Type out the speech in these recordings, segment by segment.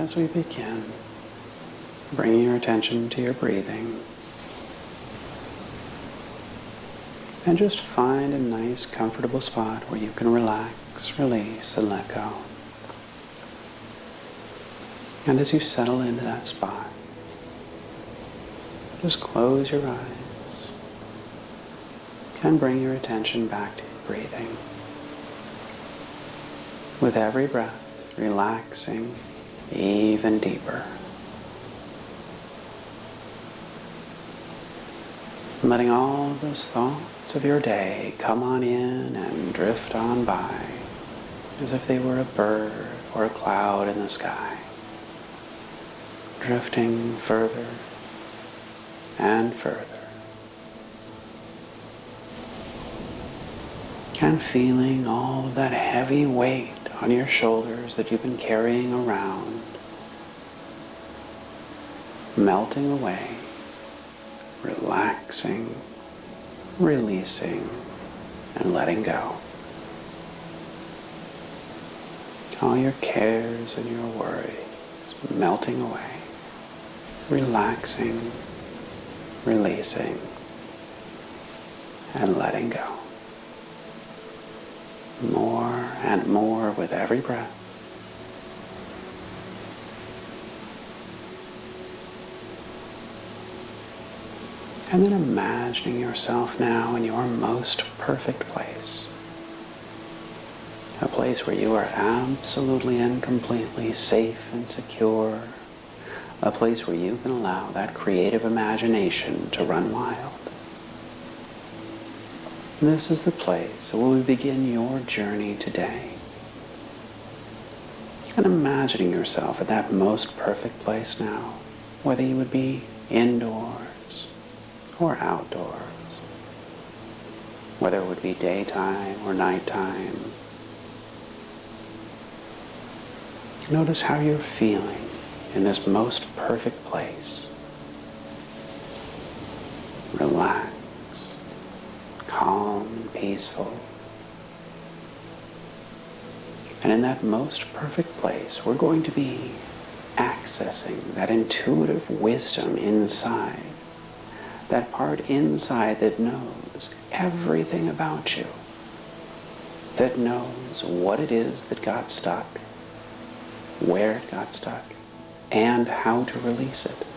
as we begin, bringing your attention to your breathing. And just find a nice, comfortable spot where you can relax, release, and let go. And as you settle into that spot, just close your eyes and bring your attention back to your breathing. With every breath, relaxing even deeper. Letting all of those thoughts of your day come on in and drift on by as if they were a bird or a cloud in the sky. Drifting further and further. And feeling all of that heavy weight on your shoulders that you've been carrying around melting away, relaxing, releasing, and letting go. All your cares and your worries melting away, relaxing, releasing, and letting go. More and more with every breath. And then imagining yourself now in your most perfect place. A place where you are absolutely and completely safe and secure. A place where you can allow that creative imagination to run wild. This is the place where we begin your journey today. And imagining yourself at that most perfect place now, whether you would be indoors or outdoors, whether it would be daytime or nighttime. Notice how you're feeling in this most perfect place. Relax. Calm and peaceful. And in that most perfect place, we're going to be accessing that intuitive wisdom inside. That part inside that knows everything about you. That knows what it is that got stuck, where it got stuck, and how to release it.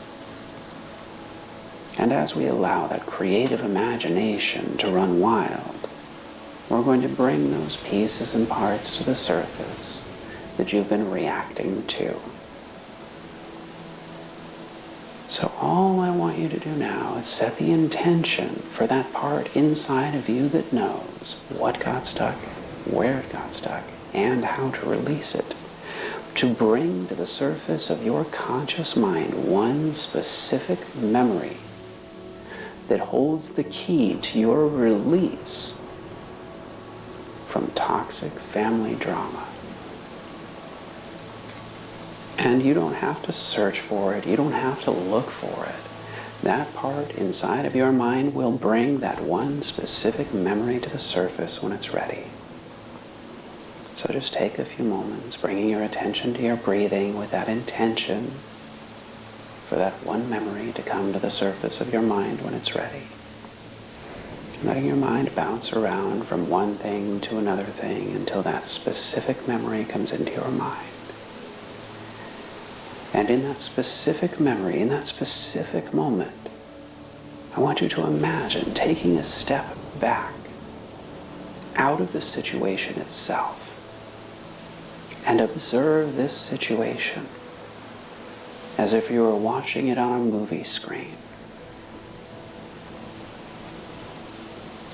And as we allow that creative imagination to run wild, we're going to bring those pieces and parts to the surface that you've been reacting to. So all I want you to do now is set the intention for that part inside of you that knows what got stuck, where it got stuck, and how to release it. To bring to the surface of your conscious mind one specific memory that holds the key to your release from toxic family drama. And you don't have to search for it. You don't have to look for it. That part inside of your mind will bring that one specific memory to the surface when it's ready. So just take a few moments, bringing your attention to your breathing with that intention for that one memory to come to the surface of your mind when it's ready. Letting your mind bounce around from one thing to another thing until that specific memory comes into your mind. And in that specific memory, in that specific moment, I want you to imagine taking a step back out of the situation itself and observe this situation as if you were watching it on a movie screen.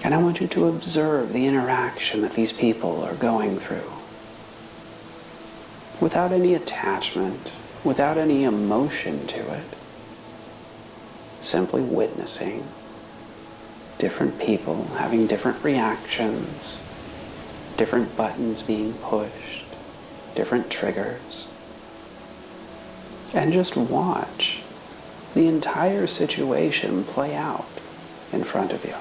And I want you to observe the interaction that these people are going through. Without any attachment, without any emotion to it. Simply witnessing different people having different reactions, different buttons being pushed, different triggers. And just watch the entire situation play out in front of you.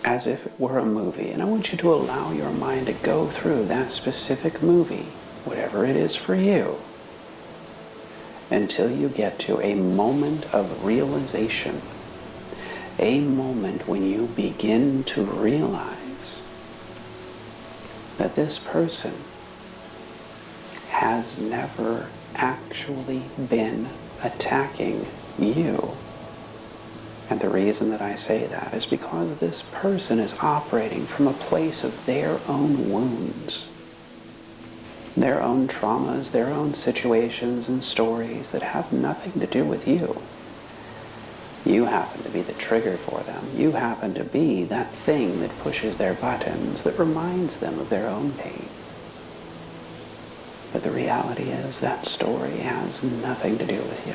As if it were a movie. And I want you to allow your mind to go through that specific movie whatever it is for you, until you get to a moment of realization, a moment when you begin to realize that this person has never actually been attacking you. And the reason that I say that is because this person is operating from a place of their own wounds, their own traumas, their own situations and stories that have nothing to do with you. You happen to be the trigger for them. You happen to be that thing that pushes their buttons, that reminds them of their own pain. But the reality is that story has nothing to do with you.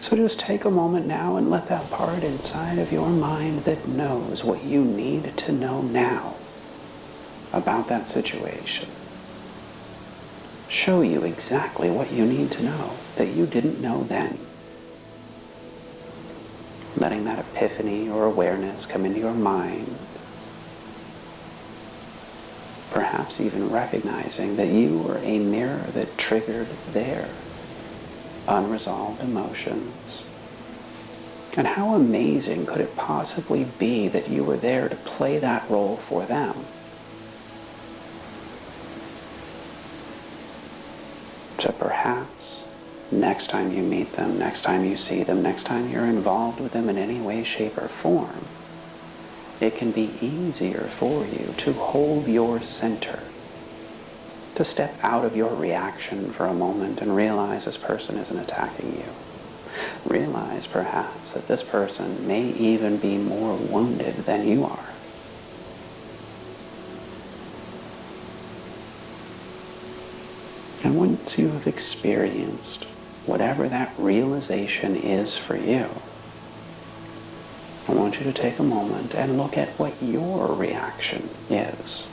So just take a moment now and let that part inside of your mind that knows what you need to know now about that situation show you exactly what you need to know that you didn't know then. Letting that epiphany or awareness come into your mind. Perhaps even recognizing that you were a mirror that triggered their unresolved emotions. And how amazing could it possibly be that you were there to play that role for them? So perhaps next time you meet them, next time you see them, next time you're involved with them in any way, shape, or form, it can be easier for you to hold your center, to step out of your reaction for a moment and realize this person isn't attacking you. Realize perhaps that this person may even be more wounded than you are. And once you have experienced whatever that realization is for you, I want you to take a moment and look at what your reaction is.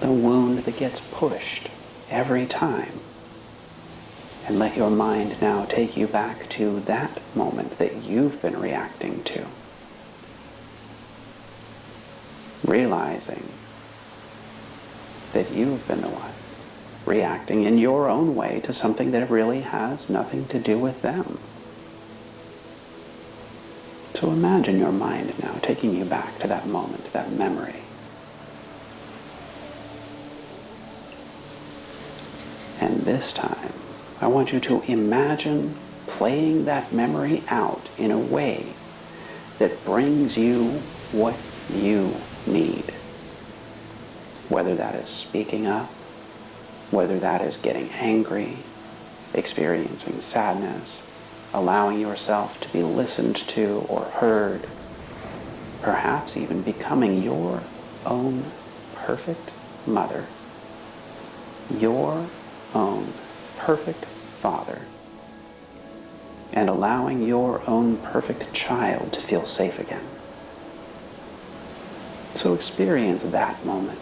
The wound that gets pushed every time. And let your mind now take you back to that moment that you've been reacting to. Realizing that you've been the one reacting in your own way to something that really has nothing to do with them. So imagine your mind now taking you back to that moment, that memory. And this time, I want you to imagine playing that memory out in a way that brings you what you need. Whether that is speaking up, whether that is getting angry, experiencing sadness, allowing yourself to be listened to or heard, perhaps even becoming your own perfect mother, your own perfect father, and allowing your own perfect child to feel safe again. So experience that moment.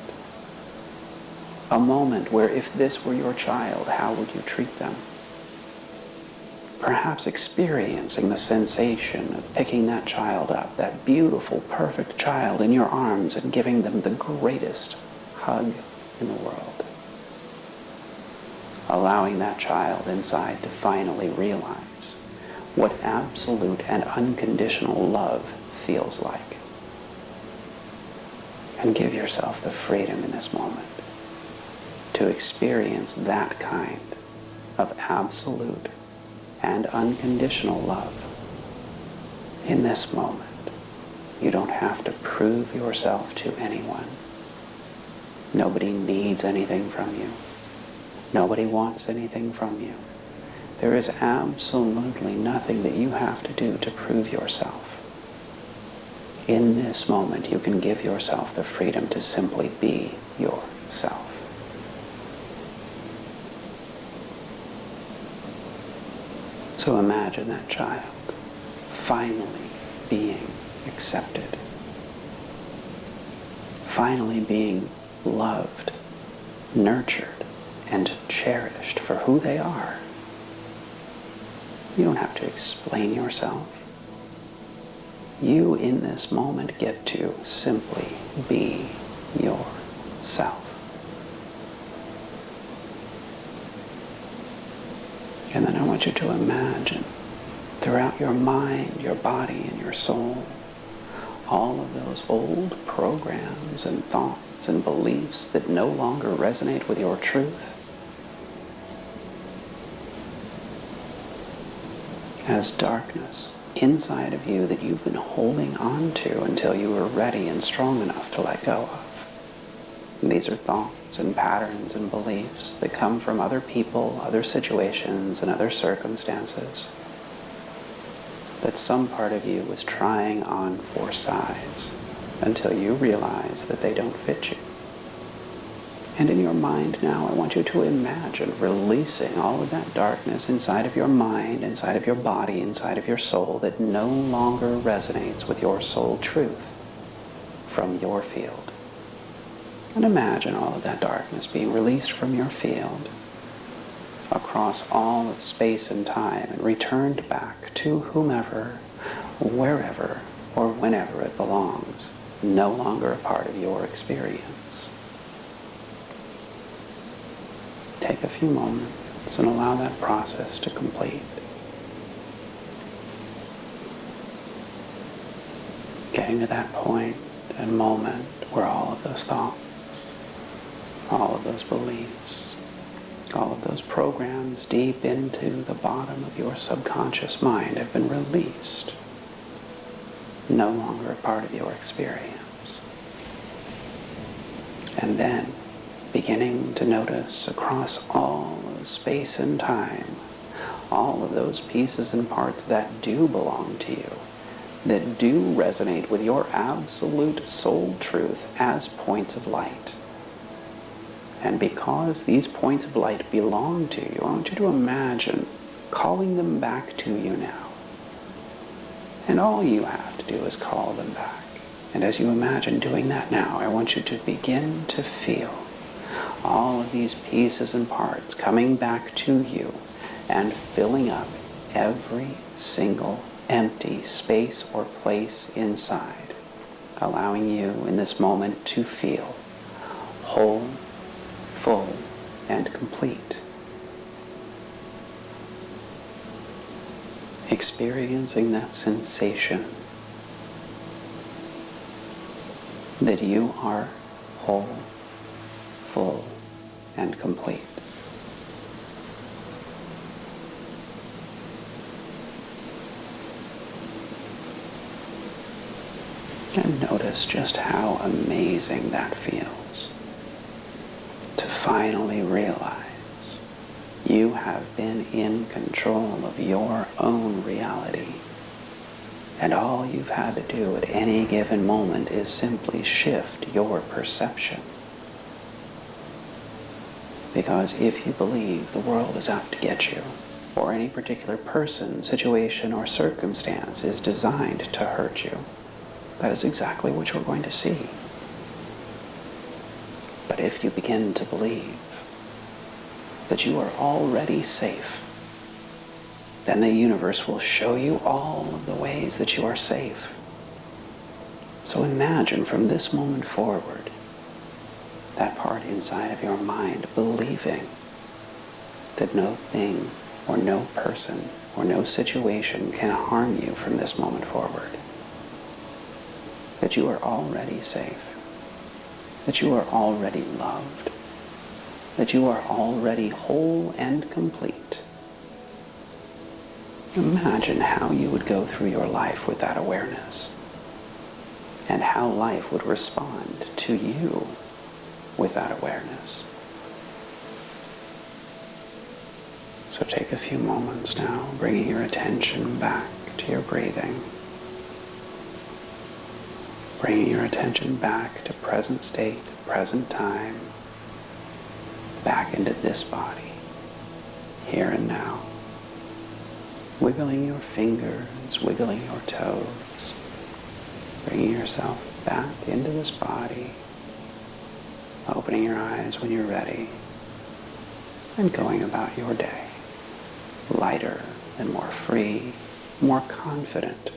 A moment where if this were your child, how would you treat them? Perhaps experiencing the sensation of picking that child up, that beautiful, perfect child in your arms and giving them the greatest hug in the world. Allowing that child inside to finally realize what absolute and unconditional love feels like. And give yourself the freedom in this moment to experience that kind of absolute and unconditional love. In this moment, you don't have to prove yourself to anyone. Nobody needs anything from you. Nobody wants anything from you. There is absolutely nothing that you have to do to prove yourself. In this moment, you can give yourself the freedom to simply be yourself. So imagine that child finally being accepted, finally being loved, nurtured, and cherished for who they are. You don't have to explain yourself. You, in this moment, get to simply be yourself. And then I want you to imagine throughout your mind, your body, and your soul, all of those old programs and thoughts and beliefs that no longer resonate with your truth as darkness inside of you that you've been holding on to until you were ready and strong enough to let go of. And these are thoughts and patterns and beliefs that come from other people, other situations, and other circumstances that some part of you was trying on for size until you realize that they don't fit you. And in your mind now, I want you to imagine releasing all of that darkness inside of your mind, inside of your body, inside of your soul that no longer resonates with your soul truth from your field. And imagine all of that darkness being released from your field across all of space and time and returned back to whomever, wherever, or whenever it belongs, no longer a part of your experience. Take a few moments and allow that process to complete. Getting to that point and moment where all of those thoughts, all of those beliefs, all of those programs deep into the bottom of your subconscious mind have been released, no longer a part of your experience. And then beginning to notice across all of space and time, all of those pieces and parts that do belong to you, that do resonate with your absolute soul truth as points of light. And because these points of light belong to you, I want you to imagine calling them back to you now. And all you have to do is call them back. And as you imagine doing that now, I want you to begin to feel all of these pieces and parts coming back to you and filling up every single empty space or place inside, allowing you in this moment to feel whole, full, and complete. Experiencing that sensation that you are whole, full, and complete. And notice just how amazing that feels to finally realize you have been in control of your own reality. And all you've had to do at any given moment is simply shift your perception. Because if you believe the world is out to get you, or any particular person, situation, or circumstance is designed to hurt you, that is exactly what you're going to see. But if you begin to believe that you are already safe, then the universe will show you all of the ways that you are safe. So imagine from this moment forward, that part inside of your mind believing that no thing or no person or no situation can harm you from this moment forward. That you are already safe. That you are already loved. That you are already whole and complete. Imagine how you would go through your life with that awareness, and how life would respond to you with that awareness. So take a few moments now, bringing your attention back to your breathing, bringing your attention back to present state, present time, back into this body, here and now. Wiggling your fingers, wiggling your toes, bringing yourself back into this body, opening your eyes when you're ready, and going about your day, lighter and more free, more confident,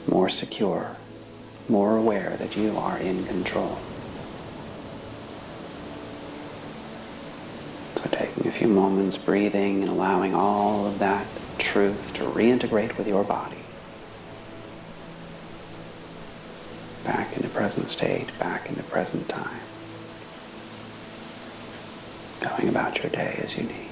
more secure, more aware that you are in control. So taking a few few moments breathing and allowing all of that truth to reintegrate with your body. Back into present state, back into present time. Going about your day as you need.